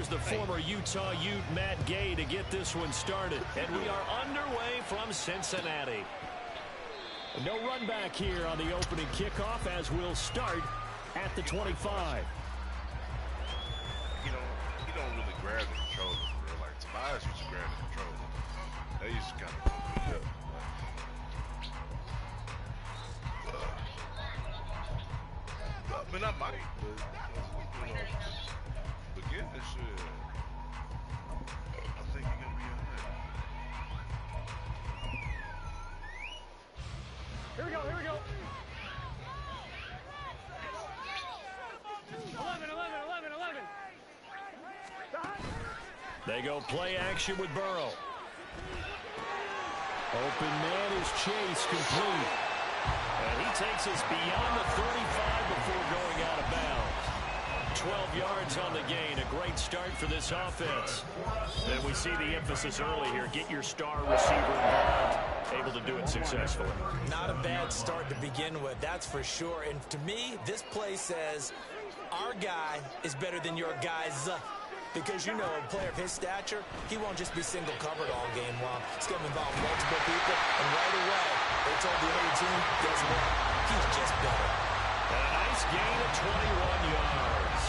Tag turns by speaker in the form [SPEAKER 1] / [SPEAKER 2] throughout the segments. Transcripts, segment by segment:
[SPEAKER 1] here's the former Utah Ute Matt Gay to get this one started. And we are underway from Cincinnati. No run back here on the opening kickoff as we'll start at the 25.
[SPEAKER 2] He don't really grab the controller for real. Like Tobias used to grab the controller. They used to kind of pump me up. I mean, I might, but begin this shit. I think you're gonna be alright.
[SPEAKER 3] Here we go, here we go. 11.
[SPEAKER 1] They go play action with Burrow. Open man is Chase, complete. And he takes us beyond the 35 before going out of bounds. 12 yards on the gain. A great start for this offense. And we see the emphasis early here. Get your star receiver involved. Able to do it successfully.
[SPEAKER 4] Not a bad start to begin with, that's for sure. And to me, this play says our guy is better than your guys. Because, you know, a player of his stature, he won't just be single covered all game long. He's going to involve multiple people, and right away, they told the other team, guess what? He's just better.
[SPEAKER 1] And a nice gain of 21 yards.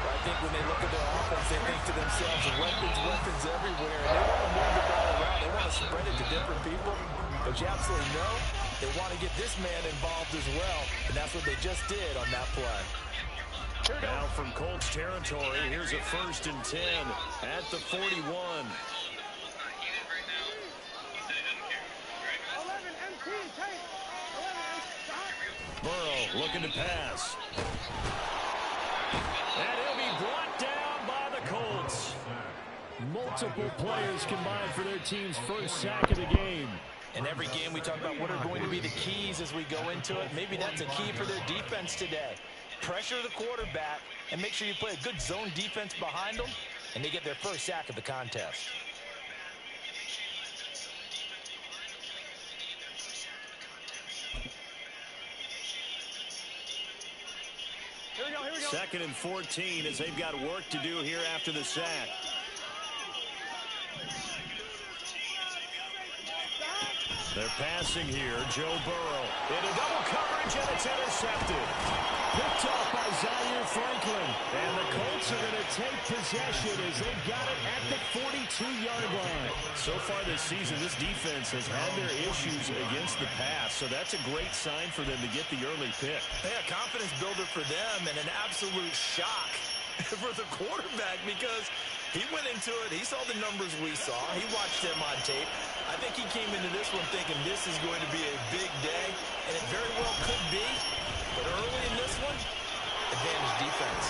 [SPEAKER 4] Well, I think when they look at their offense, they think to themselves, weapons everywhere. And they want to move the ball around. They want to spread it to different people. But you absolutely know they want to get this man involved as well, and that's what they just did on that play.
[SPEAKER 1] Now from Colts territory, here's a 1st and 10 at the 41. Burrow looking to pass. And he'll be brought down by the Colts. Multiple players combined for their team's first sack of the game.
[SPEAKER 4] In every game we talk about what are going to be the keys as we go into it. Maybe that's a key for their defense today. Pressure the quarterback and make sure you play a good zone defense behind them, and they get their first sack of the contest.
[SPEAKER 3] Here we go.
[SPEAKER 1] 2nd and 14 as they've got work to do here after the sack. They're passing here. Joe Burrow into double coverage, and it's intercepted. Picked off by Zaire Franklin. And the Colts are going to take possession as they've got it at the 42-yard line. So far this season, this defense has had their issues against the pass, so that's a great sign for them to get the early pick.
[SPEAKER 4] Yeah, confidence builder for them and an absolute shock for the quarterback because he went into it. He saw the numbers we saw. He watched them on tape. I think he came into this one thinking this is going to be a big day, and it very well could be. But early in this one, advantage defense.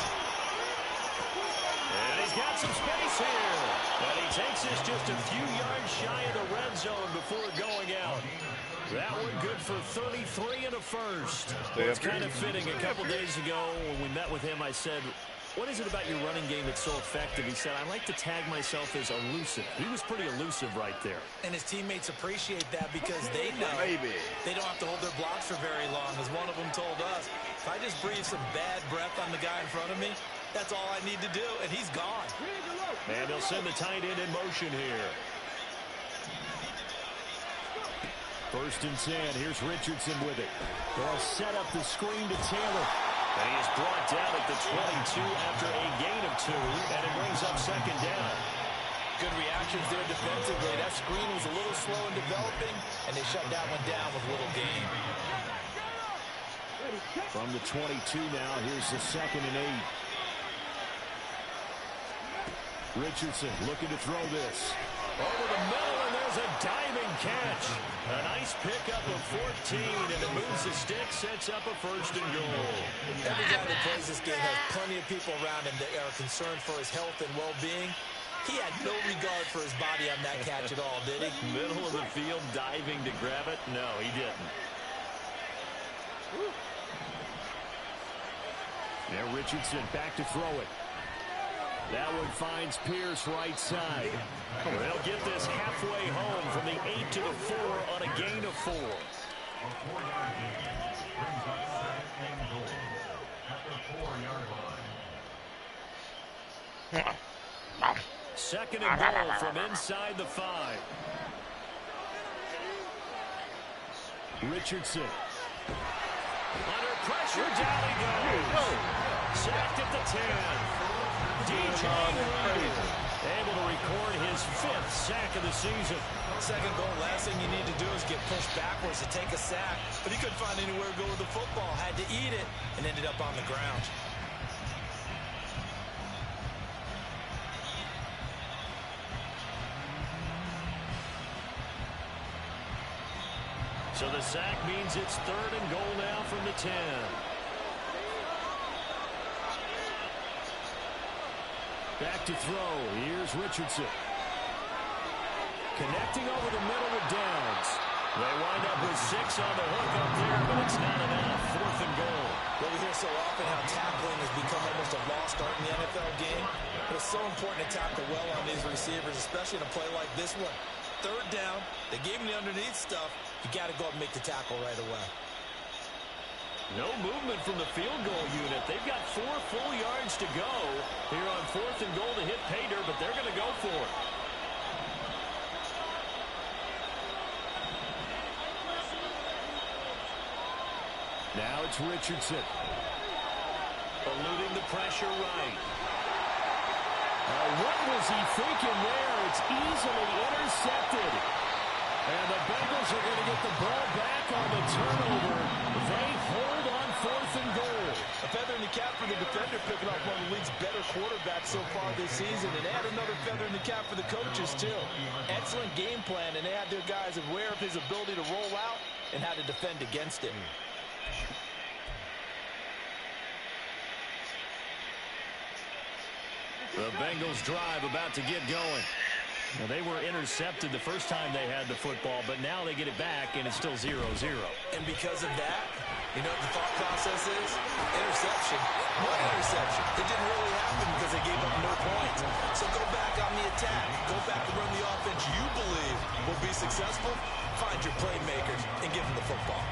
[SPEAKER 1] And he's got some space here. And he takes us just a few yards shy of the red zone before going out. That one good for 33 and a first. Well, it's kind of fitting. A couple days ago when we met with him, I said, what is it about your running game that's so effective? He said, I like to tag myself as elusive. He was pretty elusive right there.
[SPEAKER 4] And his teammates appreciate that because they know they don't have to hold their blocks for very long. As one of them told us, if I just breathe some bad breath on the guy in front of me, that's all I need to do, and he's gone.
[SPEAKER 1] And they'll send the tight end in motion here. 1st and 10. Here's Richardson with it. They'll set up the screen to Taylor. And he is brought down at the 22 after a gain of 2, and it brings up 2nd down.
[SPEAKER 4] Good reactions there defensively. That screen was a little slow in developing, and they shut that one down with little gain.
[SPEAKER 1] From the 22 now, here's the 2nd and 8. Richardson looking to throw this. Over the middle, and there's a diving catch. A nice pickup of 14, and it moves the stick, sets up a 1st and goal.
[SPEAKER 4] Every guy that plays this game has plenty of people around him that are concerned for his health and well-being. He had no regard for his body on that catch at all, did he?
[SPEAKER 1] Middle of the field, diving to grab it? No, he didn't. Now Richardson back to throw it. That one finds Pierce right side. They'll get this halfway home from the 8 to the 4 on a gain of 4. Second and goal from inside the 5. Richardson. Under pressure, down he goes. Sacked at the 10. DJ able to record his 5th sack of the season.
[SPEAKER 4] Second goal, last thing you need to do is get pushed backwards to take a sack. But he couldn't find anywhere to go with the football. Had to eat it and ended up on the ground.
[SPEAKER 1] So the sack means it's 3rd and goal now from the 10. Back to throw. Here's Richardson. Connecting over the middle with Downs. They wind up with 6 on the hook up there, but it's not enough. 4th and goal.
[SPEAKER 4] Well, we hear so often how tackling has become almost a lost art in the NFL game. But it's so important to tackle well on these receivers, especially in a play like this one. 3rd down, they gave him the underneath stuff. You got to go up and make the tackle right away.
[SPEAKER 1] No movement from the field goal unit. They've got 4 full yards to go here on 4th and goal to hit pay dirt, but they're going to go for it. Now it's Richardson. Eluding the pressure right. What was he thinking there? It's easily intercepted. And the Bengals are going to get the ball back on the turnover. They hold on 4th and goal.
[SPEAKER 4] A feather in the cap for the defender, picking up one of the league's better quarterbacks so far this season. And add another feather in the cap for the coaches, too. Excellent game plan, and they had their guys aware of his ability to roll out and how to defend against it.
[SPEAKER 1] The Bengals drive about to get going. Now, they were intercepted the first time they had the football, but now they get it back, and it's still 0-0.
[SPEAKER 4] And because of that, you know what the thought process is? Interception. What interception? It didn't really happen because they gave up no points. So go back on the attack. Go back and run the offense you believe will be successful. Find your playmakers and give them the football.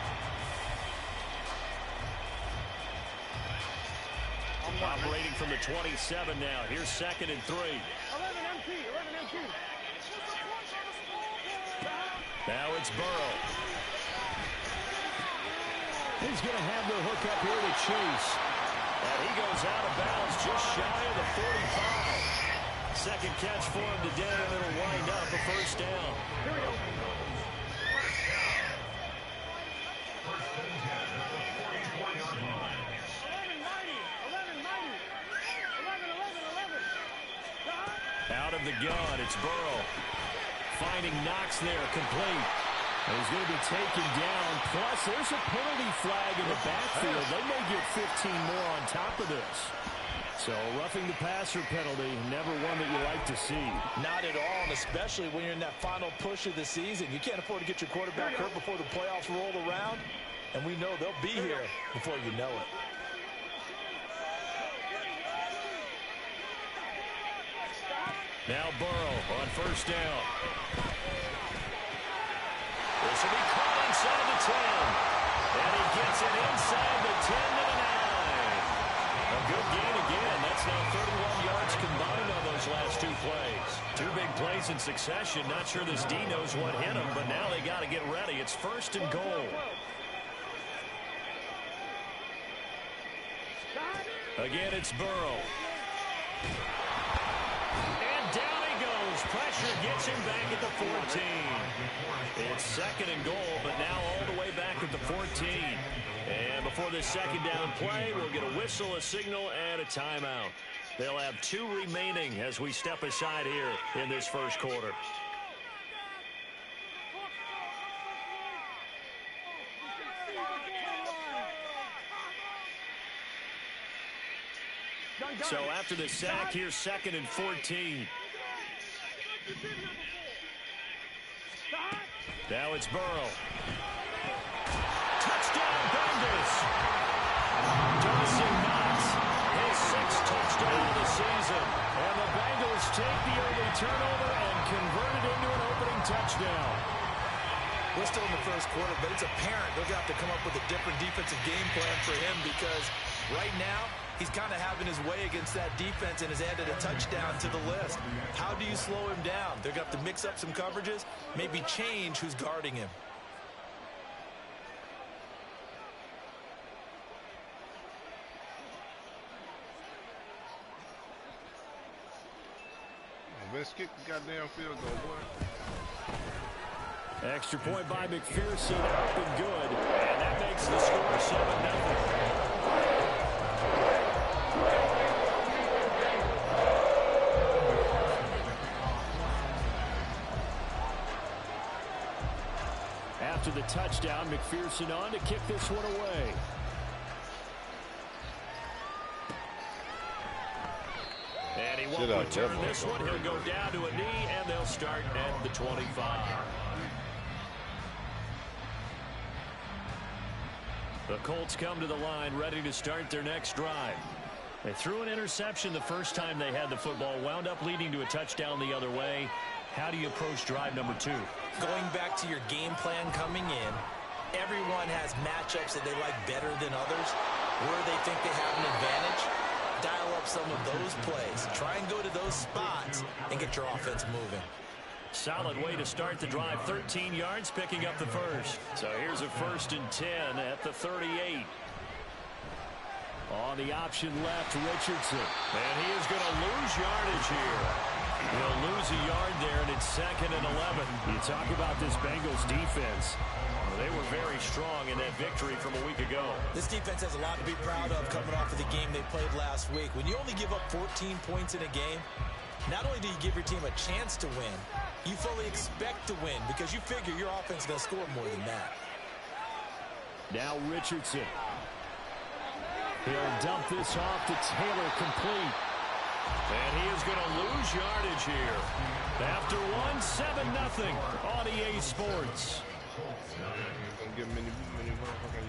[SPEAKER 1] Operating from the 27 now. Here's 2nd and 3.
[SPEAKER 3] 11 MT.
[SPEAKER 1] Now it's Burrow. He's going to have the hook up here to Chase. And he goes out of bounds just shy of the 45. Second catch for him today, and it'll wind up a 1st down.
[SPEAKER 3] Here we go.
[SPEAKER 1] Out of the gun, it's Burrow. Finding Knox there, complete. And he's going to be taken down. Plus, there's a penalty flag in the backfield. They may get 15 more on top of this. So, roughing the passer penalty, never one that you like to see.
[SPEAKER 4] Not at all, and especially when you're in that final push of the season. You can't afford to get your quarterback hurt before the playoffs roll around. And we know they'll be here before you know it.
[SPEAKER 1] Now Burrow on 1st down. This will be caught inside the 10. And he gets it inside the 10 to the 9. A good gain again. That's now 31 yards combined on those last 2 plays. 2 big plays in succession. Not sure this D knows what hit him, but now they got to get ready. It's 1st and goal. Again, it's Burrow. Pressure gets him back at the 14. It's 2nd and goal, but now all the way back at the 14. And before this 2nd down play, we'll get a whistle, a signal, and a timeout. They'll have 2 remaining as we step aside here in this 1st quarter. So after the sack, here's 2nd and 14. Now it's Burrow. Touchdown, Bengals. Dawson Knox, his 6th touchdown of the season. And the Bengals take the early turnover and convert it into an opening touchdown.
[SPEAKER 4] We're still in the 1st quarter, but it's apparent they're going to have to come up with a different defensive game plan for him because right now He's kind of having his way against that defense and has added a touchdown to the list. How do you slow him down? They're going to have to mix up some coverages, maybe change who's guarding him.
[SPEAKER 2] Let's kick the goddamn field goal, boy.
[SPEAKER 1] Extra point by McPherson, up and good. And that makes the score 7-0. After the touchdown, McPherson on to kick this one away. And he won't return this one. He'll go down to a knee, and they'll start at the 25. The Colts come to the line ready to start their next drive. They threw an interception the first time they had the football, wound up leading to a touchdown the other way. How do you approach drive number 2?
[SPEAKER 4] Going back to your game plan coming in, everyone has matchups that they like better than others, where they think they have an advantage. Dial up some of those plays. Try and go to those spots and get your offense moving.
[SPEAKER 1] Solid way to start the drive. 13 yards, picking up the first. So here's a 1st and 10 at the 38. On the option left, Richardson. And he is going to lose yardage here. He'll lose a yard there, and it's 2nd and 11. You talk about this Bengals defense. They were very strong in that victory from a week ago.
[SPEAKER 4] This defense has a lot to be proud of coming off of the game they played last week. When you only give up 14 points in a game, not only do you give your team a chance to win, you fully expect to win because you figure your offense is going to score more than that.
[SPEAKER 1] Now Richardson. He'll dump this off to Taylor, complete. And he is going to lose yardage here. After 7-0 on EA Sports.
[SPEAKER 2] Get many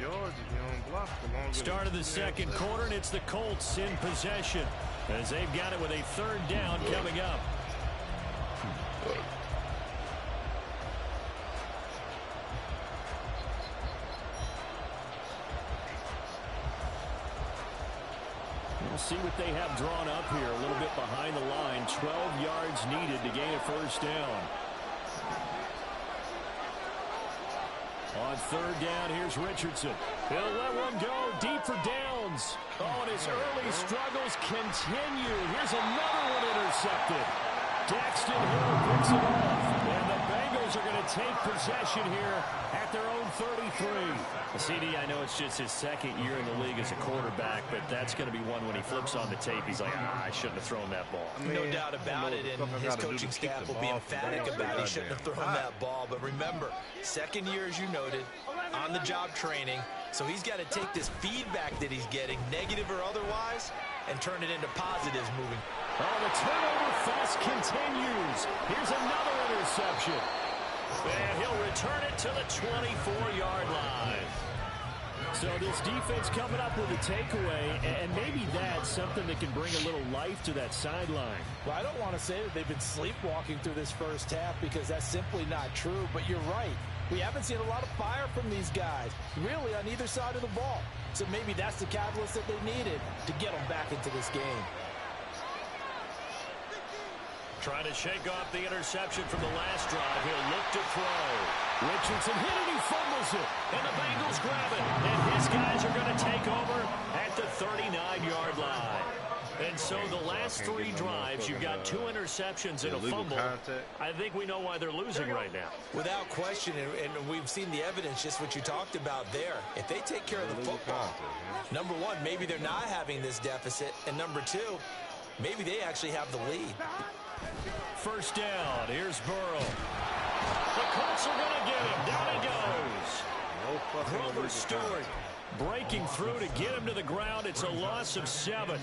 [SPEAKER 2] yards if you don't block them.
[SPEAKER 1] Start of the second quarter, and it's the Colts in possession as they've got it with a 3rd down coming up. We'll see what they have drawn up here a little bit behind the line. 12 yards needed to gain a 1st down. On 3rd down, here's Richardson. He'll let one go deep for downs. Oh, and his early struggles continue. Here's another one intercepted. Daxton Hill picks it off. And the Bengals are going to take possession here at their own 33. CD, I know it's just his 2nd year in the league as a quarterback, but that's going to be one when he flips on the tape. He's like, I shouldn't have thrown that ball.
[SPEAKER 4] No doubt about it, and his coaching staff will be emphatic about he shouldn't have thrown that ball. But remember, 2nd year, as you noted, on-the-job training, so he's got to take this feedback that he's getting, negative or otherwise, and turn it into positives moving.
[SPEAKER 1] Oh, the turnover fest continues. Here's another interception. And he'll return it to the 24-yard line. So this defense coming up with a takeaway, and maybe that's something that can bring a little life to that sideline.
[SPEAKER 5] Well, I don't want to say that they've been sleepwalking through this first half because that's simply not true, but you're right. We haven't seen a lot of fire from these guys, really on either side of the ball. So maybe that's the catalyst that they needed to get them back into this game.
[SPEAKER 1] Trying to shake off the interception from the last drive. He'll look to throw. Richardson hit it, he fumbles it. And the Bengals grab it. And his guys are going to take over at the 39-yard line. And so the last 3 drives, you've got 2 interceptions and a fumble. I think we know why they're losing right now.
[SPEAKER 4] Without question, and we've seen the evidence, just what you talked about there. If they take care of the football, number 1, maybe they're not having this deficit. And number 2, maybe they actually have the lead.
[SPEAKER 1] 1st down. Here's Burrow. The Colts are going to get him. Down he goes. Grover Stewart breaking through to get him to the ground. It's a loss of 7.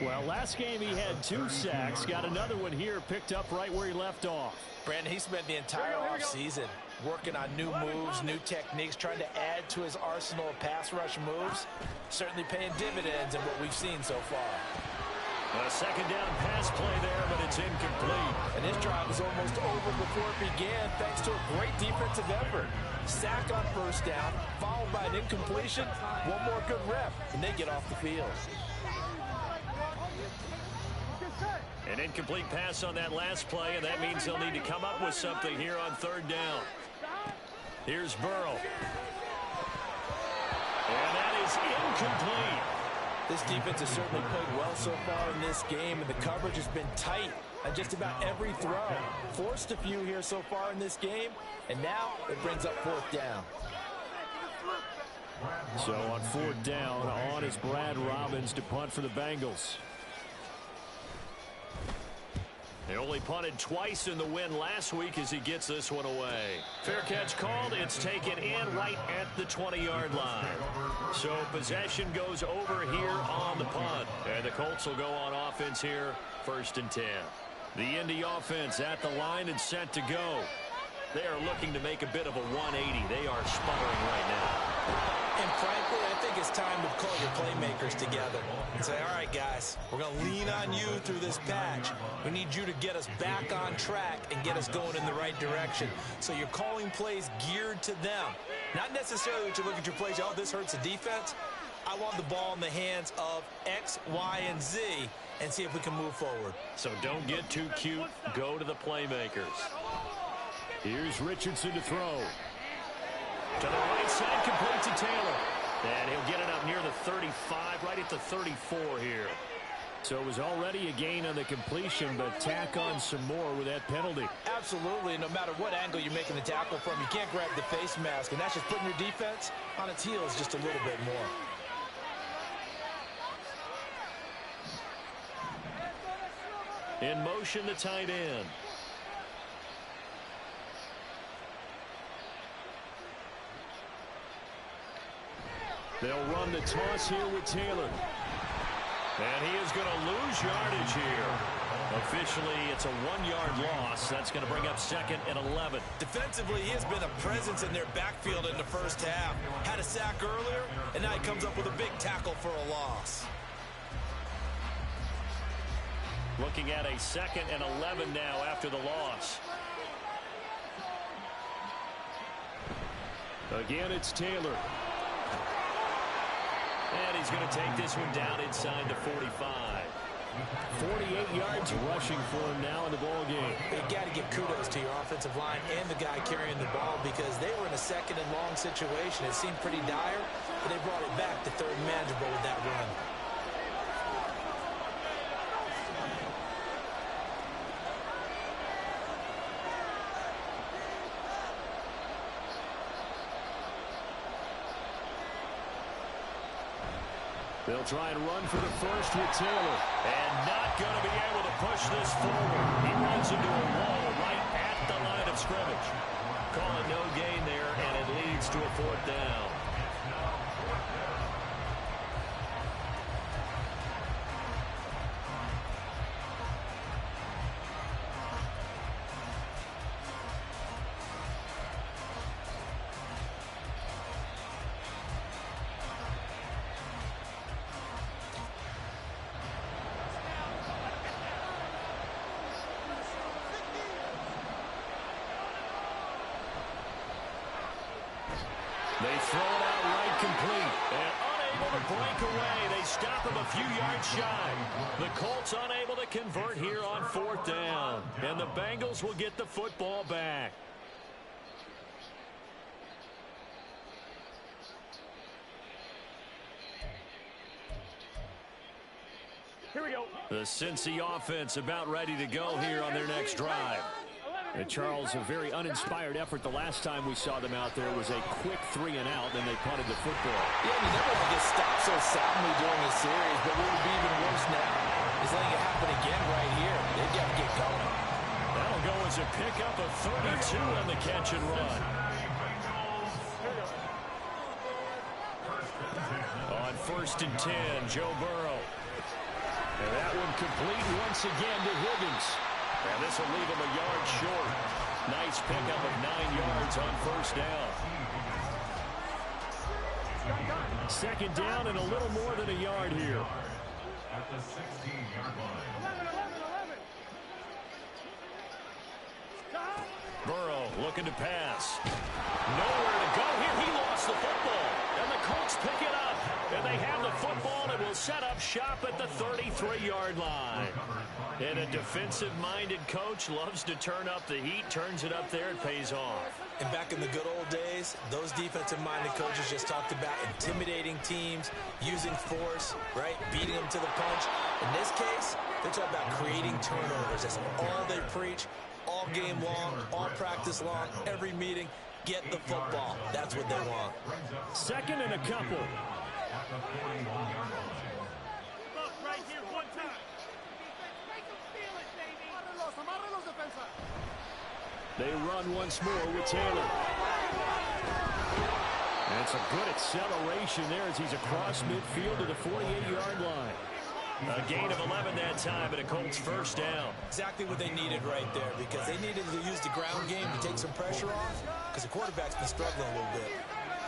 [SPEAKER 1] Well, last game he had 2 sacks. Got another one here, picked up right where he left off.
[SPEAKER 5] Brandon, he spent the entire offseason working on new moves, new techniques, trying to add to his arsenal of pass rush moves. Certainly paying dividends in what we've seen so far.
[SPEAKER 1] A 2nd down pass play there, but it's incomplete.
[SPEAKER 5] And his drive was almost over before it began thanks to a great defensive effort. Sack on 1st down, followed by an incompletion. One more good rep, and they get off the field.
[SPEAKER 1] An incomplete pass on that last play, and that means they'll need to come up with something here on third down. Here's Burrow. And that is incomplete.
[SPEAKER 5] This defense has certainly played well so far in this game, and the coverage has been tight on just about every throw. Forced a few here so far in this game, and now it brings up fourth down.
[SPEAKER 1] So on fourth down, on is Brad Robbins to punt for the Bengals. They only punted twice in the win last week as he gets this one away. Fair catch called. It's taken in right at the 20-yard line. So possession goes over here on the punt. And the Colts will go on offense here, 1st and 10. The Indy offense at the line and set to go. They are looking to make a bit of a 180. They are sputtering right now.
[SPEAKER 5] And frankly, I think it's time to call your playmakers together and say, all right, guys, we're going to lean on you through this patch. We need you to get us back on track and get us going in the right direction. So you're calling plays geared to them. Not necessarily that you look at your plays, oh, this hurts the defense. I want the ball in the hands of X, Y, and Z and see if we can move forward.
[SPEAKER 1] So don't get too cute. Go to the playmakers. Here's Richardson to throw. To the right side, complete to Taylor. And he'll get it up near the 35, right at the 34 here. So it was already a gain on the completion, but tack on some more with that penalty.
[SPEAKER 5] Absolutely. No matter what angle you're making the tackle from, you can't grab the face mask, and that's just putting your defense on its heels just a little bit more.
[SPEAKER 1] In motion, the tight end. They'll run the toss here with Taylor. And he is going to lose yardage here. Officially, it's a 1-yard loss. That's going to bring up 2nd and 11.
[SPEAKER 5] Defensively, he has been a presence in their backfield in the first half. Had a sack earlier, and now he comes up with a big tackle for a loss.
[SPEAKER 1] Looking at a 2nd and 11 now after the loss. Again, it's Taylor. And he's going to take this one down inside the 45. 48 yards rushing for him now in the ball game.
[SPEAKER 5] You got to give kudos to your offensive line and the guy carrying the ball because they were in a 2nd and long situation. It seemed pretty dire, but they brought it back to 3rd and manageable with that run.
[SPEAKER 1] They'll try and run for the first with Taylor. And not going to be able to push this forward. He runs into a wall right at the line of scrimmage. Calling no gain there, and it leads to a 4th down. They throw it out right complete. And unable to break away. They stop him a few yards shy. The Colts unable to convert here on 4th down. And the Bengals will get the football back.
[SPEAKER 3] Here we go.
[SPEAKER 1] The Cincy offense about ready to go here on their next drive. Charles, a very uninspired effort the last time we saw them out there was a quick 3 and out, then they punted the football.
[SPEAKER 5] Yeah, you never want to get stopped so soundly during the series, but what would be even worse now is letting it happen again right here. They've got to get going.
[SPEAKER 1] That'll go as a pickup of 32 on the catch and run. On 1st and 10, Joe Burrow. And that one complete once again to Higgins. And this will leave him a yard short. Nice pickup of 9 yards on 1st down. 2nd down and a little more than a yard here.
[SPEAKER 3] At the 16-yard line. 11.
[SPEAKER 1] Burrow looking to pass. Nowhere to go here. He lost the football. And the Colts pick it up. And they have the football and will set up shop at the 33-yard line. And a defensive-minded coach loves to turn up the heat, turns it up there, it pays off.
[SPEAKER 5] And back in the good old days, those defensive-minded coaches just talked about intimidating teams, using force, right, beating them to the punch. In this case, they're talking about creating turnovers. That's all they preach, all game long, all practice long, every meeting. Get the football. That's what they want.
[SPEAKER 1] Second and a couple.
[SPEAKER 3] Right here, one time.
[SPEAKER 1] They run once more with Taylor. And it's a good acceleration there as he's across midfield to the 48-yard line. A gain of 11 that time, and a Colts first down.
[SPEAKER 5] Exactly what they needed right there, because they needed to use the ground game to take some pressure off, because the quarterback's been struggling a little bit.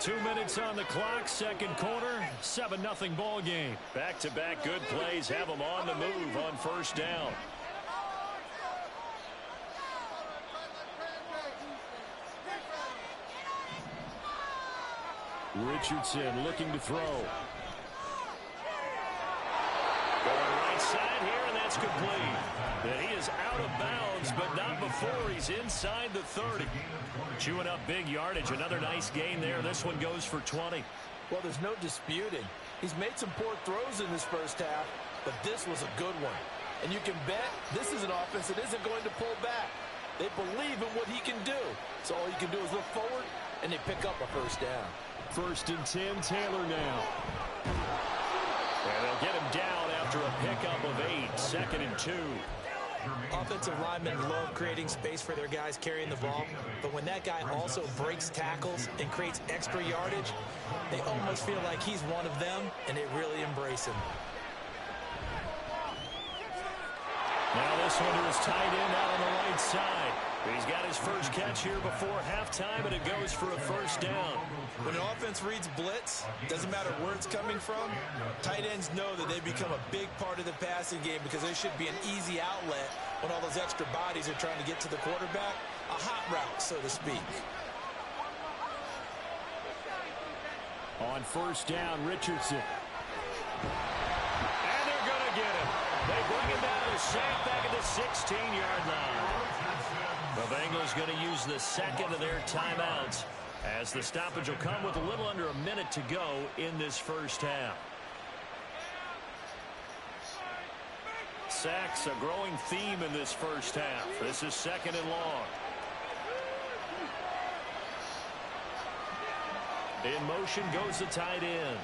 [SPEAKER 1] 2 minutes on the clock, second quarter, 7-0 ball game. Back-to-back good plays have them on the move on first down. Richardson looking to throw. Going right side here, and that's complete. And he is out of bounds, but not before he's inside the 30. Chewing up big yardage. Another nice gain there. This one goes for 20.
[SPEAKER 5] Well, there's no disputing. He's made some poor throws in this first half, but this was a good one. And you can bet this is an offense that isn't going to pull back. They believe in what he can do. So all you can do is look forward, and they pick up a first down.
[SPEAKER 1] First and 10, Taylor now. And they'll get him down after a pickup of 8. Second and 2.
[SPEAKER 5] Offensive linemen love creating space for their guys carrying the ball, but when that guy also breaks tackles and creates extra yardage, they almost feel like he's one of them, and they really embrace him.
[SPEAKER 1] Now this one to his tight end out on the right side. He's got his first catch here before halftime, and it goes for a first down.
[SPEAKER 5] When an offense reads blitz, doesn't matter where it's coming from, tight ends know that they become a big part of the passing game because there should be an easy outlet when all those extra bodies are trying to get to the quarterback. A hot route, so to speak.
[SPEAKER 1] On first down, Richardson. And they're going to get him. They bring him down to sack back at the 16-yard line. The Bengals going to use the second of their timeouts as the stoppage will come with a little under a minute to go in this first half. Sacks, a growing theme in this first half. This is second and long. In motion goes the tight end.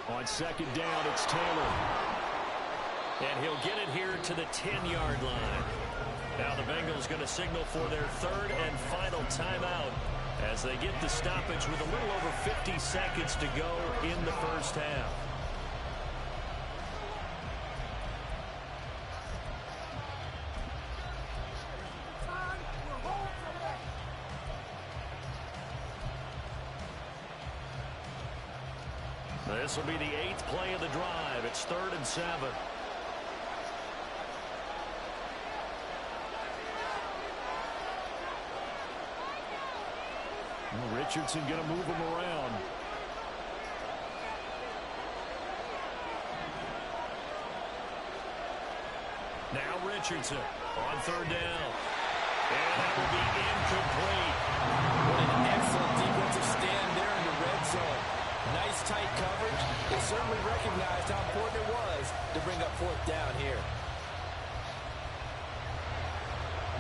[SPEAKER 1] On second down, it's Taylor. And he'll get it here to the 10-yard line. Now the Bengals going to signal for their third and final timeout as they get the stoppage with a little over 50 seconds to go in the first half. This will be the 8th play of the drive. It's 3rd and 7. Richardson going to move him around. Now Richardson on 3rd down. And that will be incomplete.
[SPEAKER 5] What an excellent defensive stand there in the red zone. Nice tight coverage. They certainly recognized how important it was to bring up 4th down here.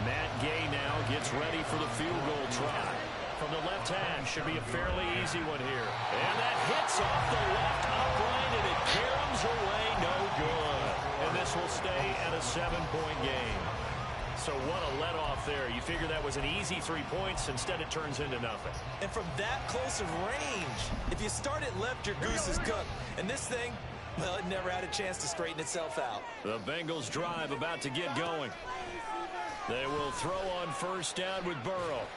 [SPEAKER 1] Matt Gay now gets ready for the field goal try. From the left hand, should be a fairly easy one here. And that hits off the left upright, and it caroms away, no good. And this will stay at a 7-point game. So what a let-off there. You figure that was an easy 3 points. Instead, it turns into nothing.
[SPEAKER 5] And from that close of range, if you start it left, your goose is cooked. And this thing, well, it never had a chance to straighten itself out.
[SPEAKER 1] The Bengals drive about to get going. They will throw on first down with Burrow.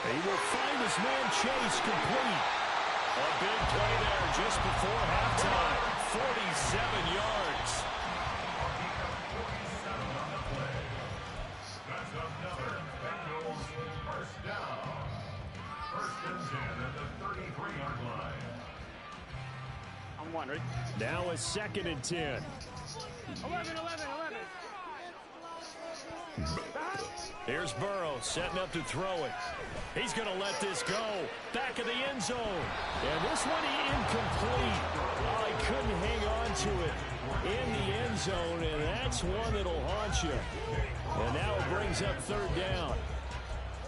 [SPEAKER 1] He will find his man Chase complete. A big play there just before halftime. 47 yards.
[SPEAKER 3] on, ready?
[SPEAKER 1] Now a 2nd and 10.
[SPEAKER 3] 11.
[SPEAKER 1] Here's Burrow setting up to throw it. He's going to let this go. Back of the end zone. And this one incomplete. Oh, he couldn't hang on to it in the end zone, and that's one that'll haunt you. And now it brings up 3rd down.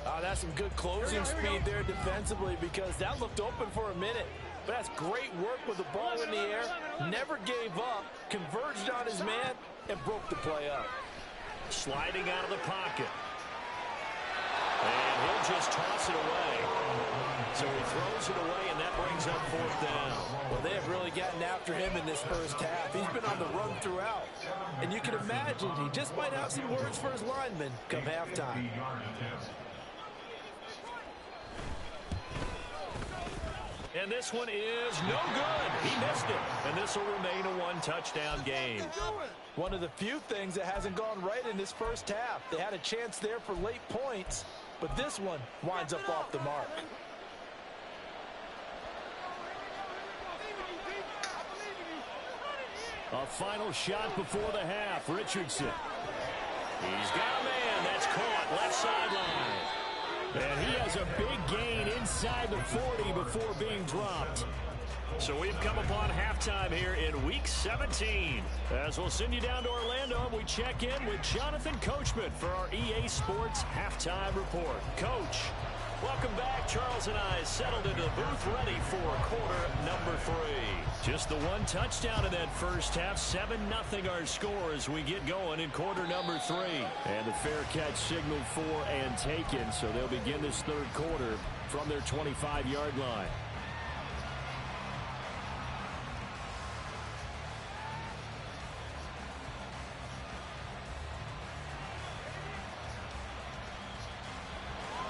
[SPEAKER 5] Oh, that's some good closing speed there defensively, because that looked open for a minute. But that's great work with the ball in the air. Never gave up, converged on his man, and broke the play up.
[SPEAKER 1] Sliding out of the pocket. And he'll just toss it away. So he throws it away, and that brings up 4th down.
[SPEAKER 5] Well, they have really gotten after him in this first half. He's been on the run throughout. And you can imagine he just might have some words for his linemen come halftime.
[SPEAKER 1] And this one is no good. He missed it. And this will remain a 1-touchdown game.
[SPEAKER 5] One of the few things that hasn't gone right in this first half. They had a chance there for late points, but this one winds up off the mark.
[SPEAKER 1] A final shot before the half. Richardson. He's got a man. That's caught. Left sideline. And he has a big gain inside the 40 before being dropped. So we've come upon halftime here in Week 17. As we'll send you down to Orlando, we check in with Jonathan Coachman for our EA Sports Halftime Report. Coach, welcome back. Charles and I settled into the booth ready for quarter number 3. Just the 1 touchdown in that first half. 7-0 our score as we get going in quarter number 3. And the fair catch signaled for and taken, so they'll begin this 3rd quarter from their 25-yard line.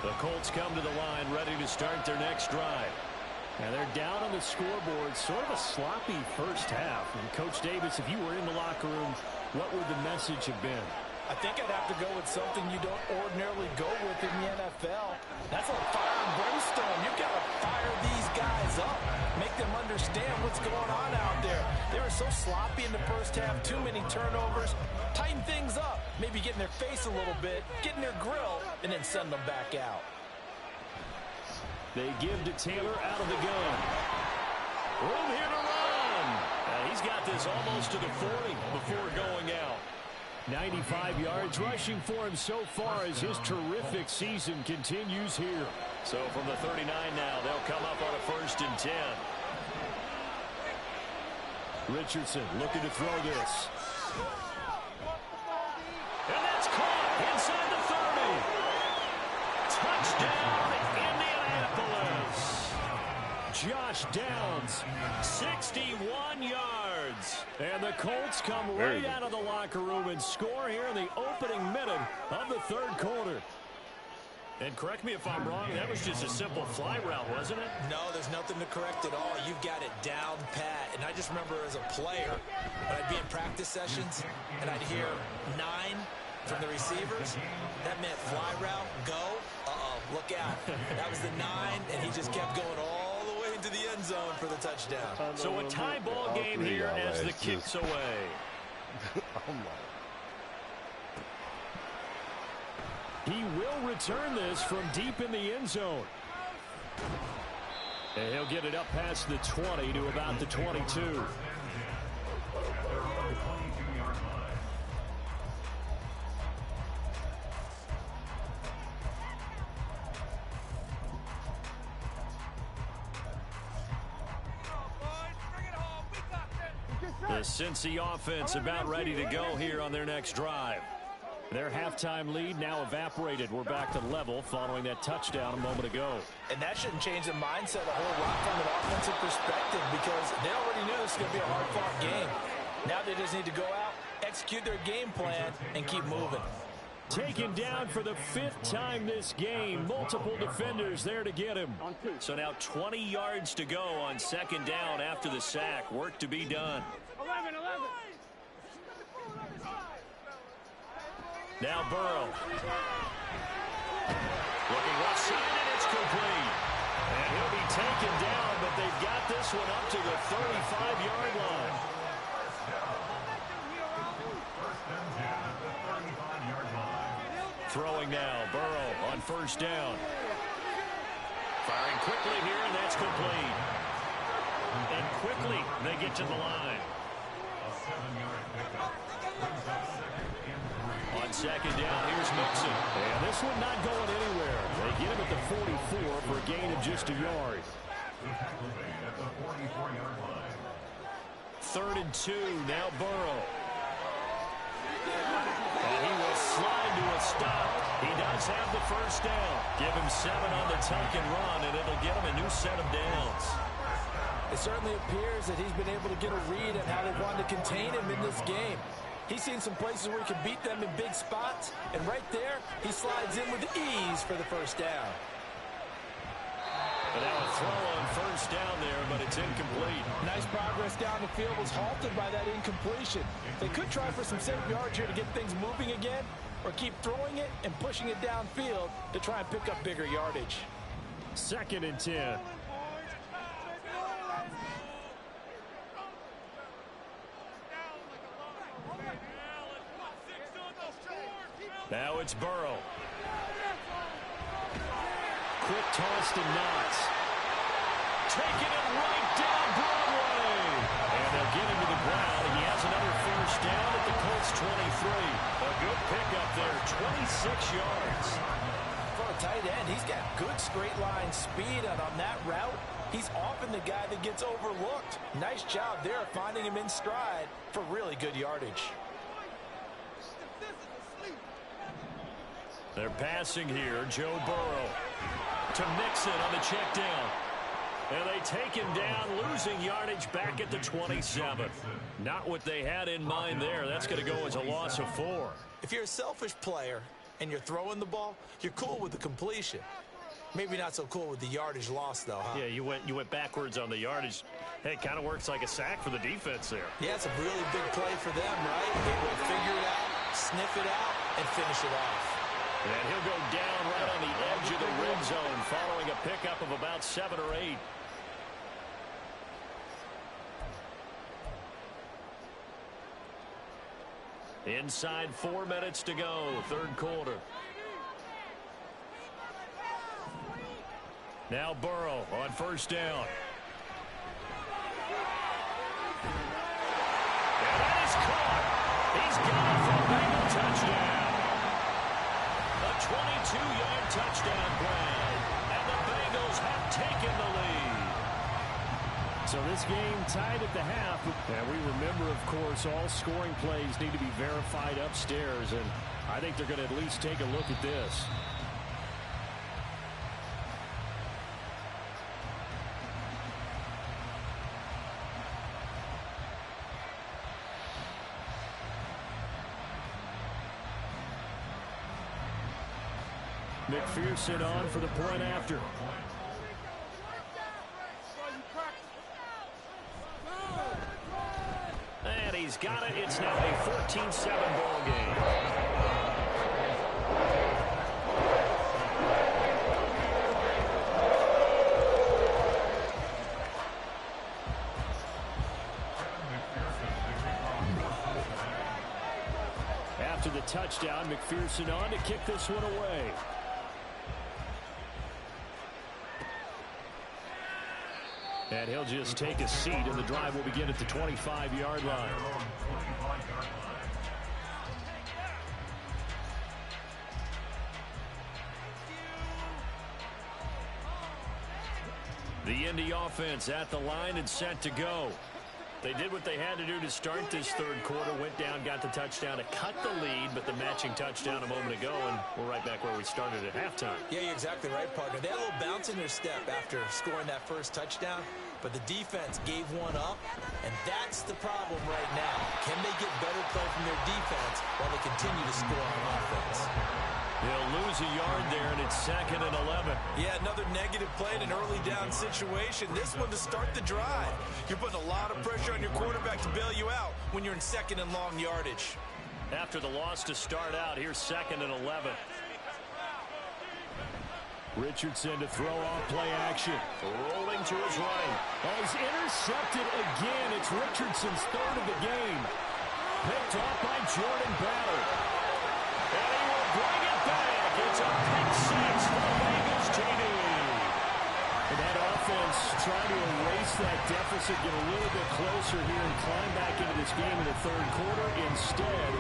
[SPEAKER 1] The Colts come to the line ready to start their next drive. And they're down on the scoreboard. Sort of a sloppy first half. And Coach Davis, if you were in the locker room, what would the message have been?
[SPEAKER 5] I think I'd have to go with something you don't ordinarily go with in the NFL. That's a fire and brimstone. You've got to fire these guys up. Make them understand what's going on out there. They were so sloppy in the first half. Too many turnovers. Tighten things up. Maybe get in their face a little bit. Get in their grill. And then send them back out.
[SPEAKER 1] They give to Taylor out of the gun. Room here to run. He's got this almost to the 40 before going out. 95 yards rushing for him so far as his terrific season continues here. So from the 39 now, they'll come up on a 1st and 10. Richardson looking to throw this. And that's caught inside the 30. Touchdown, Indianapolis. Josh Downs, 61 yards. And the Colts come right out of the locker room and score here in the opening minute of the 3rd quarter. And correct me if I'm wrong, that was just a simple fly route, wasn't it?
[SPEAKER 5] No, there's nothing to correct at all. You've got it down pat. And I just remember as a player, when I'd be in practice sessions and I'd hear 9 from the receivers, that meant fly route, go, look out. That was the 9, and he just kept going all the way into the end zone for the touchdown.
[SPEAKER 1] So a tie ball game here as the kick's away. He will return this from deep in the end zone. And he'll get it up past the 20 to about the 22. The Cincy offense about ready to go here on their next drive. Their halftime lead now evaporated. We're back to level following that touchdown a moment ago.
[SPEAKER 5] And that shouldn't change the mindset a whole lot from an offensive perspective, because they already knew this was going to be a hard-fought game. Now they just need to go out, execute their game plan, and keep moving.
[SPEAKER 1] Taken down for the 5th time this game. Multiple defenders there to get him. So now 20 yards to go on 2nd down after the sack. Work to be done.
[SPEAKER 3] 11.
[SPEAKER 1] Now Burrow. Looking left side, and it's complete. And he'll be taken down, but they've got this one up to the 35-yard line. Throwing now, Burrow on first down. Firing quickly here, and that's complete. And quickly they get to the line. On second down, here's Mixon. And this one not going anywhere. They get him at the 44 for a gain of just a yard. 3rd and 2, now Burrow. And he will slide to a stop. He does have the first down. Give him 7 on the tuck and run, and it'll get him a new set of downs.
[SPEAKER 5] It certainly appears that he's been able to get a read on how they wanted to contain him in this game. He's seen some places where he can beat them in big spots, and right there, he slides in with ease for the first down.
[SPEAKER 1] But now a throw on first down there, but it's incomplete.
[SPEAKER 5] Nice progress down the field was halted by that incompletion. They could try for some safe yards here to get things moving again, or keep throwing it and pushing it downfield to try and pick up bigger yardage.
[SPEAKER 1] 2nd and 10. Now it's Burrow. Quick toss to Knox. Taking it right down Broadway. And they'll get him to the ground. He has another first down at the Colts 23. A good pickup there, 26 yards.
[SPEAKER 5] For a tight end, he's got good straight line speed, and on that route, he's often the guy that gets overlooked. Nice job there finding him in stride for really good yardage.
[SPEAKER 1] They're passing here, Joe Burrow to Mixon on the check down. And they take him down, losing yardage back at the 27. Not what they had in mind there. That's going to go as a loss of 4.
[SPEAKER 5] If you're a selfish player and you're throwing the ball, you're cool with the completion. Maybe not so cool with the yardage loss, though, huh?
[SPEAKER 1] Yeah, you went backwards on the yardage. Hey, it kind of works like a sack for the defense there.
[SPEAKER 5] Yeah, it's a really big play for them, right? Able to figure it out, sniff it out, and finish it off.
[SPEAKER 1] And he'll go down right on the edge of the red zone following a pickup of about 7 or 8. Inside 4 minutes to go, 3rd quarter. Now Burrow on first down. And that is caught. He's got it for a Bengal touchdown. A 22-yard touchdown grab. And the Bengals have taken the lead. So this game tied at the half. And we remember, of course, all scoring plays need to be verified upstairs. And I think they're going to at least take a look at this. McPherson on for the point after. And he's got it. It's now a 14-7 ball game. After the touchdown, McPherson on to kick this one away. And he'll just take a seat, and the drive will begin at the 25-yard line. The Indy offense at the line and set to go. They did what they had to do to start this 3rd quarter, went down, got the touchdown to cut the lead, but the matching touchdown a moment ago, and we're right back where we started at halftime.
[SPEAKER 5] Yeah, you're exactly right, partner. They had a little bounce in their step after scoring that first touchdown, but the defense gave one up, and that's the problem right now. Can they get better play from their defense while they continue to score on offense?
[SPEAKER 1] They'll lose a yard there, and it's 2nd and 11.
[SPEAKER 5] Yeah, another negative play in an early down situation. This one to start the drive. You're putting a lot of pressure on your quarterback to bail you out when you're in 2nd and long yardage.
[SPEAKER 1] After the loss to start out, here's 2nd and 11. Richardson to throw off play action. Rolling to his right. Oh, he's intercepted again. It's Richardson's third of the game. Picked off by Jordan Ballard. And he will bring it back. It's a pick six for the Bengals TD. And that offense trying to erase that deficit, get a little bit closer here and climb back into this game in the third quarter. Instead,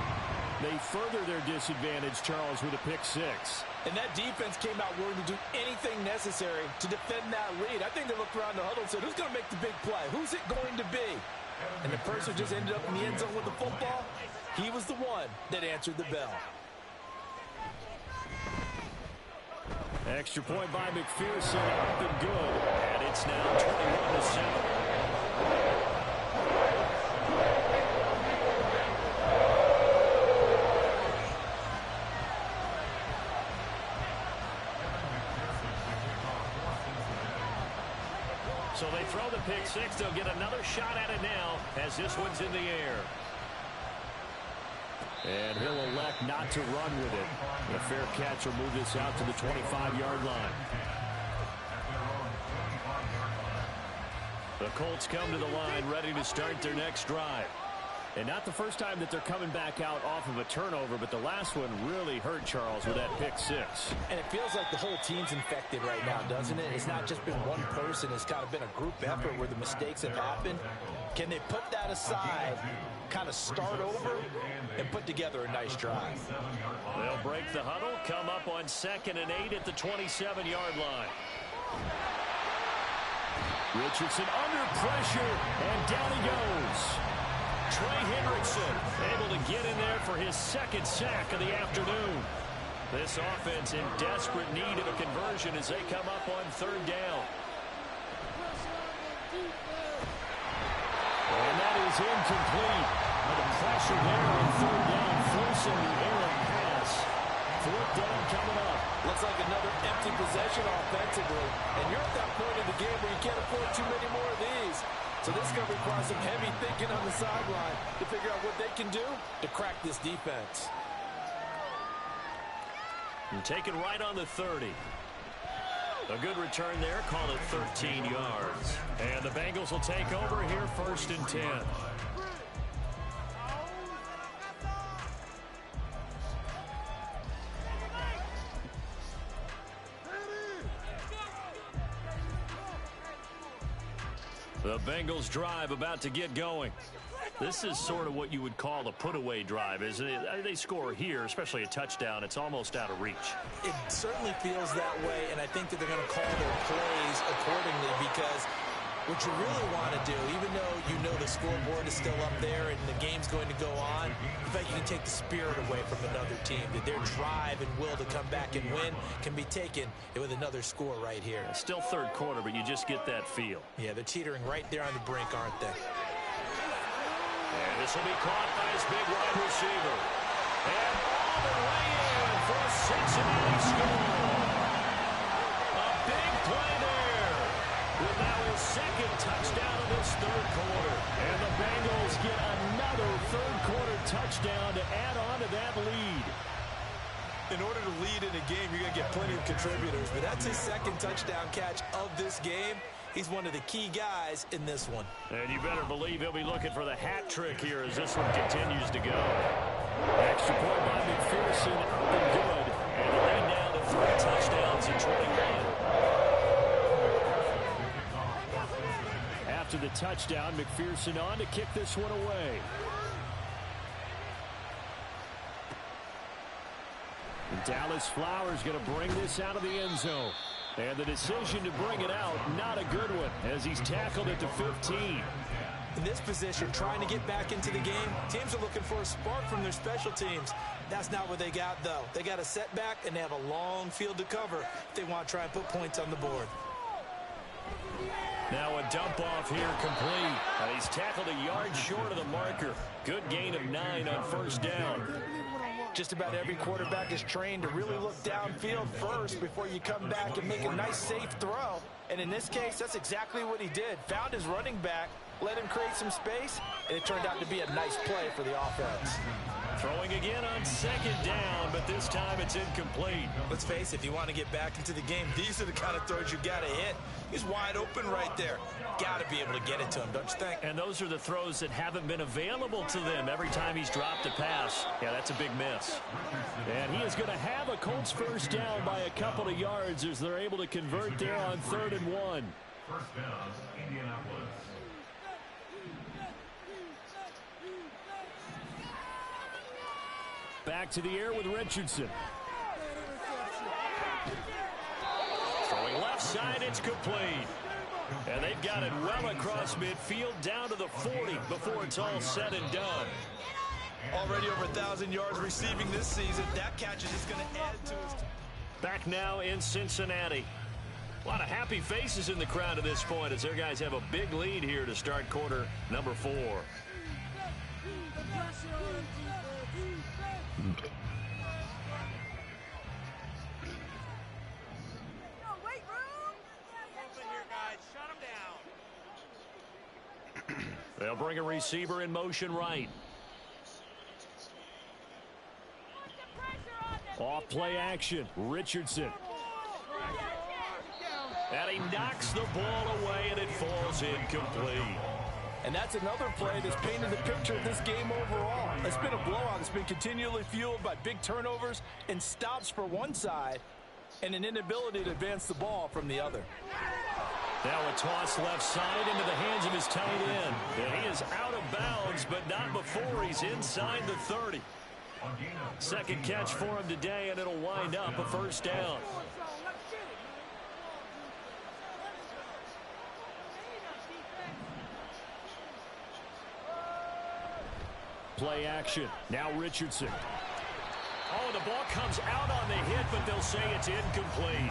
[SPEAKER 1] they further their disadvantage, Charles, with a pick six.
[SPEAKER 5] And that defense came out willing to do anything necessary to defend that lead. I think they looked around the huddle and said, who's going to make the big play? Who's it going to be? And the person who just ended up in the end zone with the football, he was the one that answered the bell.
[SPEAKER 1] Extra point by McPherson, up and good. And it's now 21-7. So they throw the pick six. They'll get another shot at it now as this one's in the air. And he'll elect not to run with it. A fair catch will move this out to the 25-yard line. The Colts come to the line ready to start their next drive. And not the first time that they're coming back out off of a turnover, but the last one really hurt Charles with that pick six.
[SPEAKER 5] And it feels like the whole team's infected right now, doesn't it? It's not just been one person. It's kind of been a group effort where the mistakes have happened. Can they put that aside, kind of start over, and put together a nice drive?
[SPEAKER 1] They'll break the huddle, come up on 2nd and 8 at the 27-yard line. Richardson under pressure, and down he goes. Trey Hendrickson able to get in there for his second sack of the afternoon. This offense in desperate need of a conversion as they come up on 3rd down. And that is incomplete. The pressure there on 3rd down, forcing the errant pass. 4th down coming up.
[SPEAKER 5] Looks like another empty possession offensively. And you're at that point in the game where you can't afford too many more of these. So this is going to require some heavy thinking on the sideline to figure out what they can do to crack this defense.
[SPEAKER 1] And taken right on the 30. A good return there, call it 13 yards. And the Bengals will take over here 1st and 10. The Bengals drive about to get going. This is sort of what you would call a put-away drive. They score here, especially a touchdown, it's almost out of reach.
[SPEAKER 5] It certainly feels that way, and I think that they're going to call their plays accordingly because what you really want to do, even though you know the scoreboard is still up there and the game's going to go on, in fact, you can take the spirit away from another team, that their drive and will to come back and win can be taken with another score right here.
[SPEAKER 1] Still 3rd quarter, but you just get that feel.
[SPEAKER 5] Yeah, they're teetering right there on the brink, aren't they?
[SPEAKER 1] And this will be caught by his big wide receiver. And all the way in for a Cincinnati score. A big play there. With now his 2nd touchdown of this 3rd quarter. And the Bengals get another 3rd quarter touchdown to add on to that lead.
[SPEAKER 5] In order to lead in a game, you're going to get plenty of contributors. But that's his 2nd touchdown catch of this game. He's one of the key guys in this one.
[SPEAKER 1] And you better believe he'll be looking for the hat trick here as this one continues to go. Extra point by McPherson, up and good. And the lead now to 3 touchdowns in 21. After the touchdown, McPherson on to kick this one away. And Dallas Flowers going to bring this out of the end zone. And the decision to bring it out, not a good one, as he's tackled at the 15.
[SPEAKER 5] In this position, trying to get back into the game, teams are looking for a spark from their special teams. That's not what they got, though. They got a setback, and they have a long field to cover if they want to try and put points on the board.
[SPEAKER 1] Now a dump off here complete. He's tackled a yard short of the marker. Good gain of 9 on 1st down.
[SPEAKER 5] Just about every quarterback is trained to really look downfield first before you come back and make a nice, safe throw. And in this case, that's exactly what he did. Found his running back, let him create some space, and it turned out to be a nice play for the offense.
[SPEAKER 1] Throwing again on second down, but this time it's incomplete.
[SPEAKER 4] Let's face it, if you want to get back into the game, these are the kind of throws you got to hit. He's wide open right there. Got to be able to get it to him, don't you think?
[SPEAKER 1] And those are the throws that haven't been available to them every time he's dropped a pass. Yeah, that's a big miss. And he is going to have a Colts first down by a couple of yards as they're able to convert there on 3rd and 1.
[SPEAKER 6] First down, Indianapolis.
[SPEAKER 1] Back to the air with Richardson. Throwing left side, it's complete. And they've got it well across midfield down to the 40 before it's all said and done.
[SPEAKER 4] Already over 1,000 yards receiving this season. That catch is just going to add to his...
[SPEAKER 1] Back now in Cincinnati. A lot of happy faces in the crowd at this point as their guys have a big lead here to start quarter number 4. They'll bring a receiver in motion right. Off play action. Richardson. And he knocks the ball away and it falls incomplete.
[SPEAKER 5] And that's another play that's painted the picture of this game overall. It's been a blowout that's been continually fueled by big turnovers and stops for one side and an inability to advance the ball from the other.
[SPEAKER 1] Now a toss left side into the hands of his tight end. And he is out of bounds, but not before he's inside the 30. Second catch for him today, and it'll wind up a first down. Play action. Now Richardson. Oh, the ball comes out on the hit, but they'll say it's incomplete.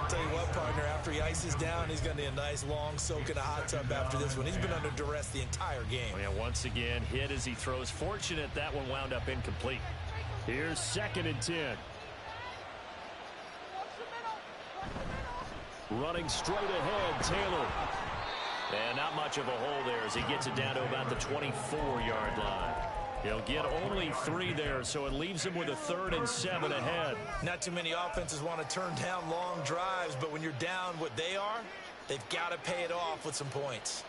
[SPEAKER 4] Tell you what, partner, after he ices down, he's going to need a nice long soak in a hot tub after this one. He's been under duress the entire game.
[SPEAKER 1] Oh, yeah, once again, hit as he throws. Fortunate that one wound up incomplete. Here's 2nd and 10. Running straight ahead, Taylor. And not much of a hole there as he gets it down to about the 24-yard line. He'll get only 3 there, so it leaves him with a 3rd and 7 ahead.
[SPEAKER 4] Not too many offenses want to turn down long drives, but when you're down what they are, they've got to pay it off with some points.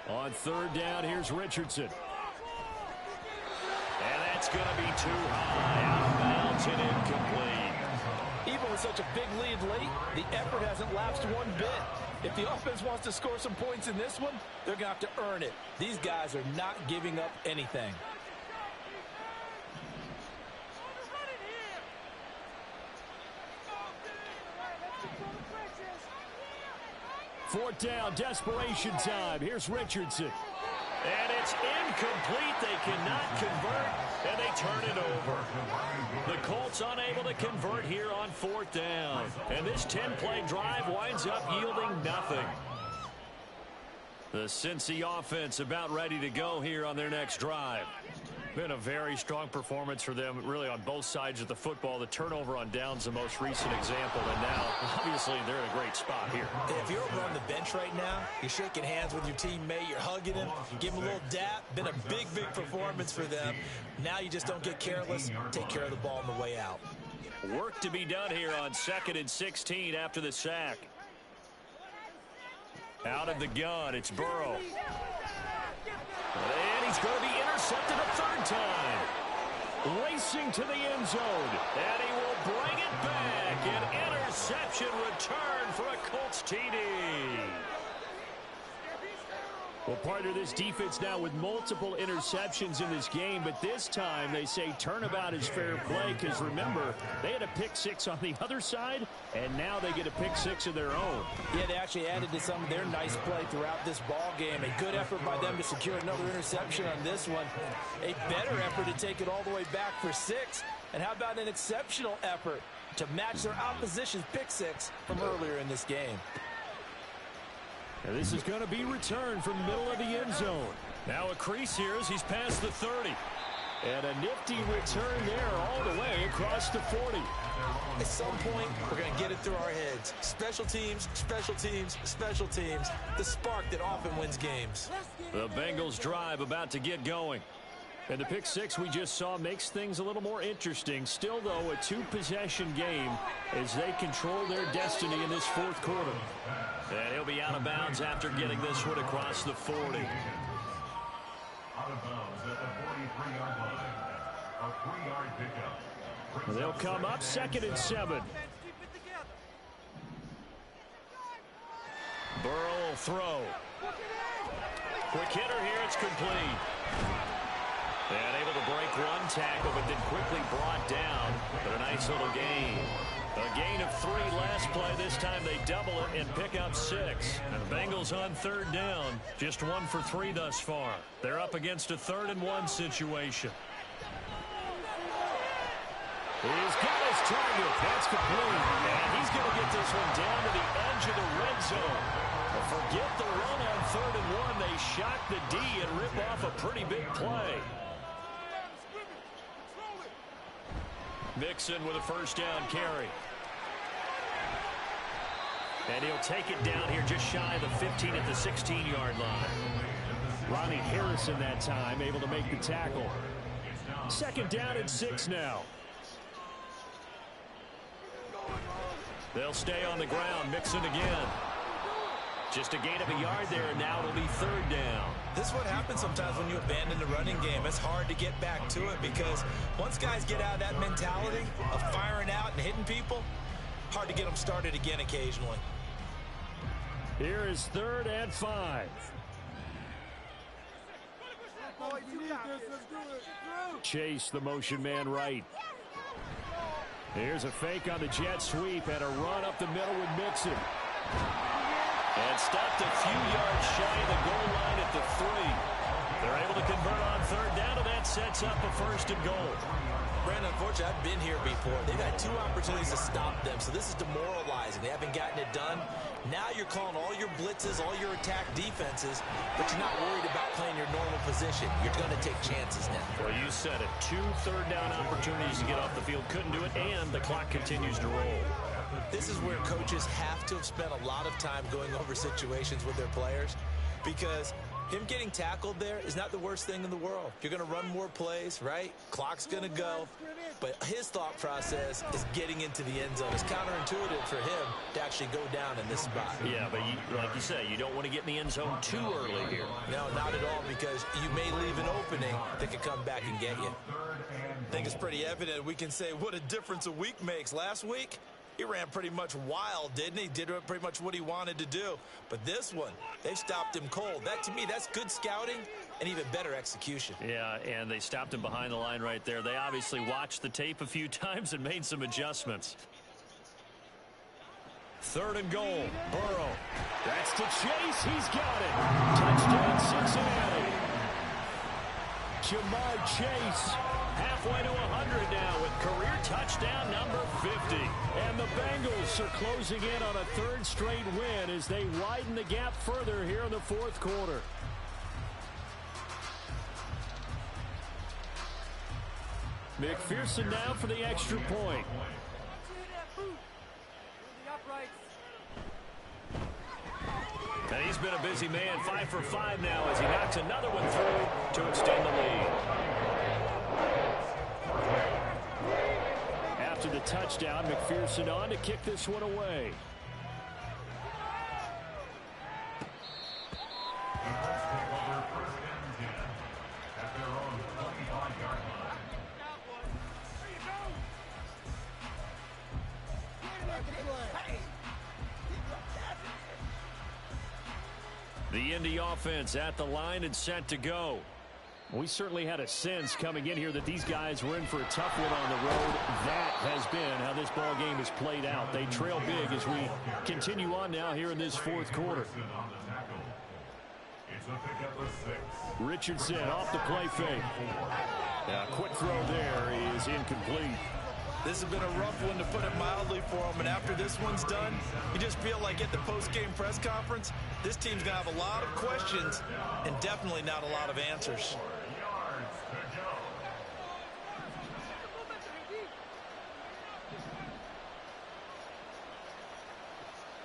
[SPEAKER 1] On 3rd down, here's Richardson. And that's going to be too high. Out of bounds and incomplete.
[SPEAKER 5] Even with such a big lead late, the effort hasn't lapsed one bit. If the offense wants to score some points in this one, they're going to have to earn it. These guys are not giving up anything.
[SPEAKER 1] Fourth down, desperation time. Here's Richardson. And it's incomplete. They cannot convert, and they turn it over. The Colts unable to convert here on 4th down. And this 10-play drive winds up yielding nothing. The Cincy offense about ready to go here on their next drive. Been a very strong performance for them, really, on both sides of the football. The turnover on downs, the most recent example, and now, obviously, they're in a great spot here.
[SPEAKER 4] If you're over on the bench right now, you're shaking hands with your teammate, you're hugging him, give him a little dap. Been a big, big performance for them. Now you just don't get careless. Take care of the ball on the way out.
[SPEAKER 1] Work to be done here on 2nd and 16 after the sack. Out of the gun, it's Burrow. And he's going to be intercepted a 3rd time. Racing to the end zone. And he will bring it back. An interception return for a Colts TD. Well, partner, this defense now with multiple interceptions in this game, but this time they say turnabout is fair play because, remember, they had a pick 6 on the other side, and now they get a pick 6 of their own.
[SPEAKER 5] Yeah, they actually added to some of their nice play throughout this ball game. A good effort by them to secure another interception on this one. A better effort to take it all the way back for 6. And how about an exceptional effort to match their opposition's pick 6 from earlier in this game.
[SPEAKER 1] And this is going to be returned from the middle of the end zone. Now a crease here as he's past the 30. And a nifty return there all the way across the 40.
[SPEAKER 5] At some point, we're going to get it through our heads. Special teams, special teams, special teams. The spark that often wins games.
[SPEAKER 1] The Bengals drive about to get going. And the pick six we just saw makes things a little more interesting. Still, though, a two-possession game as they control their destiny in this fourth quarter. And he'll be out of bounds after getting this one across the 40.
[SPEAKER 6] Out of bounds at the 43-yard line. A 3-yard pickup.
[SPEAKER 1] They'll come up 2nd and 7. Burrow will throw. Quick hitter here. It's complete. And able to break one tackle, but then quickly brought down. But a nice little gain. A gain of 3 last play. This time they double it and pick up 6. And the Bengals on 3rd down. Just 1 for 3 thus far. They're up against a 3rd and 1 situation. He's got his target. That's complete. And he's going to get this one down to the edge of the red zone. But forget the run on 3rd and 1. They shock the D and rip off a pretty big play. Mixon with a first down carry. And he'll take it down here just shy of the 15 at the 16-yard line. Ronnie Harrison that time able to make the tackle. 2nd down and 6 now. They'll stay on the ground. Mixon again. Just a gain of a yard there, and now it'll be 3rd down.
[SPEAKER 5] This is what happens sometimes when you abandon the running game. It's hard to get back to it because once guys get out of that mentality of firing out and hitting people, hard to get them started again occasionally.
[SPEAKER 1] Here is 3rd and 5. Chase, the motion man right. Here's a fake on the jet sweep and a run up the middle with Mixon. And stopped a few yards shy of the goal line at the 3. They're able to convert on 3rd down, and that sets up a 1st and goal.
[SPEAKER 5] Brandon, unfortunately, I've been here before. They've had 2 opportunities to stop them, so this is demoralizing. They haven't gotten it done. Now you're calling all your blitzes, all your attack defenses, but you're not worried about playing your normal position. You're going to take chances now.
[SPEAKER 1] Well, you said it. 2 third down opportunities to get off the field. Couldn't do it, and the clock continues to roll.
[SPEAKER 5] This is where coaches have to have spent a lot of time going over situations with their players because him getting tackled there is not the worst thing in the world. You're going to run more plays, right? Clock's going to go. But his thought process is getting into the end zone. It's counterintuitive for him to actually go down in this spot.
[SPEAKER 1] Yeah, but like you say, you don't want to get in the end zone too early here.
[SPEAKER 5] No, not at all, because you may leave an opening that could come back and get you. I think it's pretty evident. We can say what a difference a week makes. Last week, he ran pretty much wild, didn't he? Did pretty much what he wanted to do. But this one, they've stopped him cold. That, to me, that's good scouting and even better execution.
[SPEAKER 1] Yeah, and they stopped him behind the line right there. They obviously watched the tape a few times and made some adjustments. 3rd and goal. Burrow. That's to Chase. He's got it. Touchdown, Cincinnati. Jamar Chase. Halfway to 100 now with career touchdown number 50. And the Bengals are closing in on a 3rd straight win as they widen the gap further here in the 4th quarter. McPherson now for the extra point. And he's been a busy man, 5 for 5 now as he knocks another one through to extend the lead. After the touchdown, McPherson on to kick this one away. The Indy offense at the line and set to go. We certainly had a sense coming in here that these guys were in for a tough one on the road. That has been how this ball game has played out. They trail big as we continue on now here in this 4th quarter. Richardson off the play fake. Quick throw there is incomplete.
[SPEAKER 5] This has been a rough one, to put it mildly, for him. And after this one's done, you just feel like at the post-game press conference, this team's going to have a lot of questions and definitely not a lot of answers.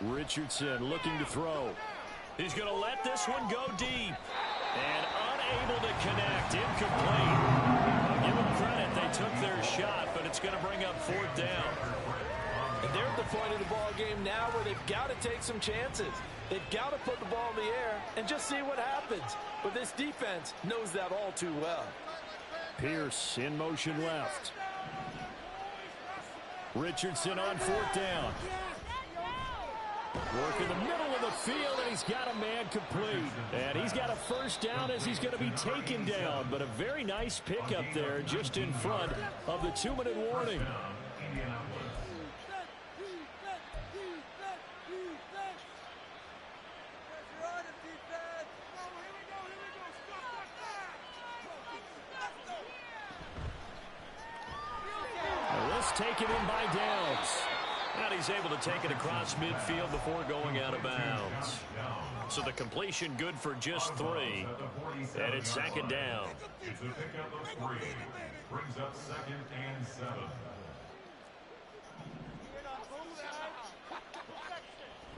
[SPEAKER 1] Richardson looking to throw. He's going to let this one go deep. And unable to connect. Incomplete. I'll give them credit. They took their shot, but it's going to bring up 4th down.
[SPEAKER 5] And they're at the point of the ball game now where they've got to take some chances. They've got to put the ball in the air and just see what happens. But this defense knows that all too well.
[SPEAKER 1] Pierce in motion left. Richardson on 4th down. Work in the middle of the field, and he's got a man complete. And he's got a 1st down as he's going to be taken down. But a very nice pickup there just in front of the 2-minute warning. Taken in by Downs. And he's able to take it across midfield before going out of bounds. So the completion good for just 3. And it's 2nd down.
[SPEAKER 6] It's a pickup of 3. Brings up 2nd and 7.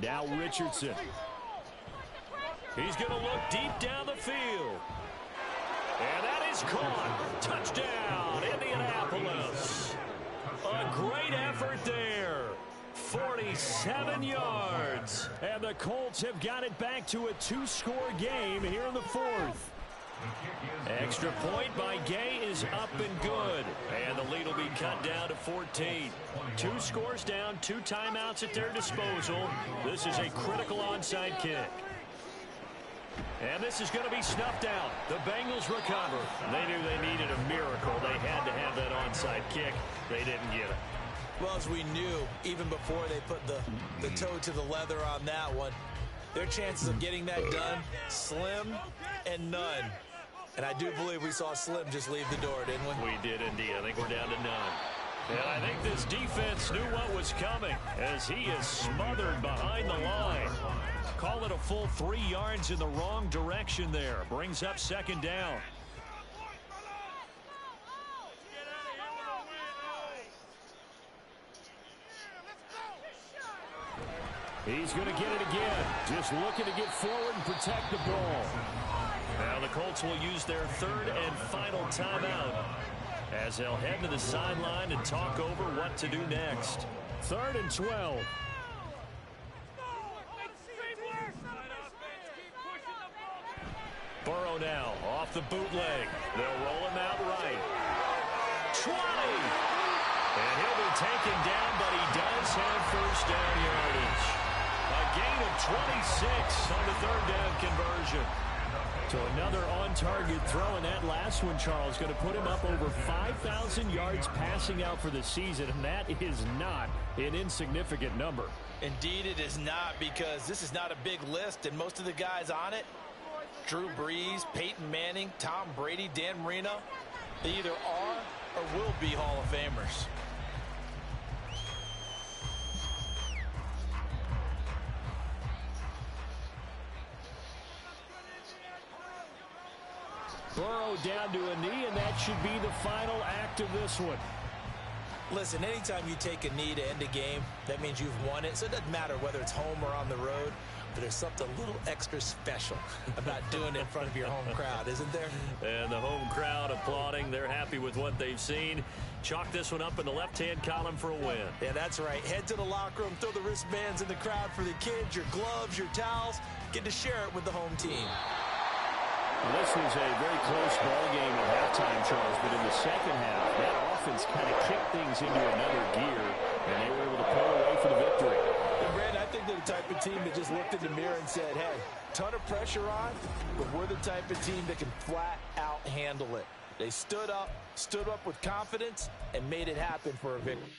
[SPEAKER 1] Now Richardson. He's going to look deep down the field. And that is caught. Touchdown, Indianapolis. A great effort there. 47 yards. And the Colts have got it back to a 2-score game here in the 4th. Extra point by Gay is up and good. And the lead will be cut down to 14. 2 scores down, 2 timeouts at their disposal. This is a critical onside kick. And this is going to be snuffed out. The Bengals recover. They knew they needed a miracle. They had to have that onside kick. They didn't get it.
[SPEAKER 5] Well, as we knew, even before they put the toe to the leather on that one, their chances of getting that done, slim and none. And I do believe we saw Slim just leave the door, didn't we?
[SPEAKER 1] We did indeed. I think we're down to none. And I think this defense knew what was coming as he is smothered behind the line. Call it a full 3 yards in the wrong direction there. Brings up 2nd down. He's going to get it again. Just looking to get forward and protect the ball. Now the Colts will use their 3rd and final timeout as they'll head to the sideline and talk over what to do next. 3rd and 12. Burrow now off the bootleg. They'll roll him out right. 20. And he'll be taken down, but he does have 1st down yardage. A gain of 26 on the 3rd down conversion. So another on-target throw, and that last one, Charles, going to put him up over 5,000 yards passing out for the season, and that is not an insignificant number.
[SPEAKER 5] Indeed it is not, because this is not a big list, and most of the guys on it, Drew Brees, Peyton Manning, Tom Brady, Dan Marino, they either are or will be Hall of Famers.
[SPEAKER 1] Burrow down to a knee, and that should be the final act of this one.
[SPEAKER 5] Listen, anytime you take a knee to end a game, that means you've won it. So it doesn't matter whether it's home or on the road, but there's something a little extra special about doing it in front of your home crowd, isn't there?
[SPEAKER 1] And the home crowd applauding. They're happy with what they've seen. Chalk this one up in the left-hand column for a win.
[SPEAKER 5] Yeah, that's right. Head to the locker room, throw the wristbands in the crowd for the kids, your gloves, your towels. Get to share it with the home team.
[SPEAKER 1] This was a very close ball game at halftime, Charles, but in the second half, that offense kind of kicked things into another gear, and they were able to pull away for the victory.
[SPEAKER 5] And Brad, I think they're the type of team that just looked in the mirror and said, hey, ton of pressure on, but we're the type of team that can flat out handle it. They stood up with confidence, and made it happen for a victory.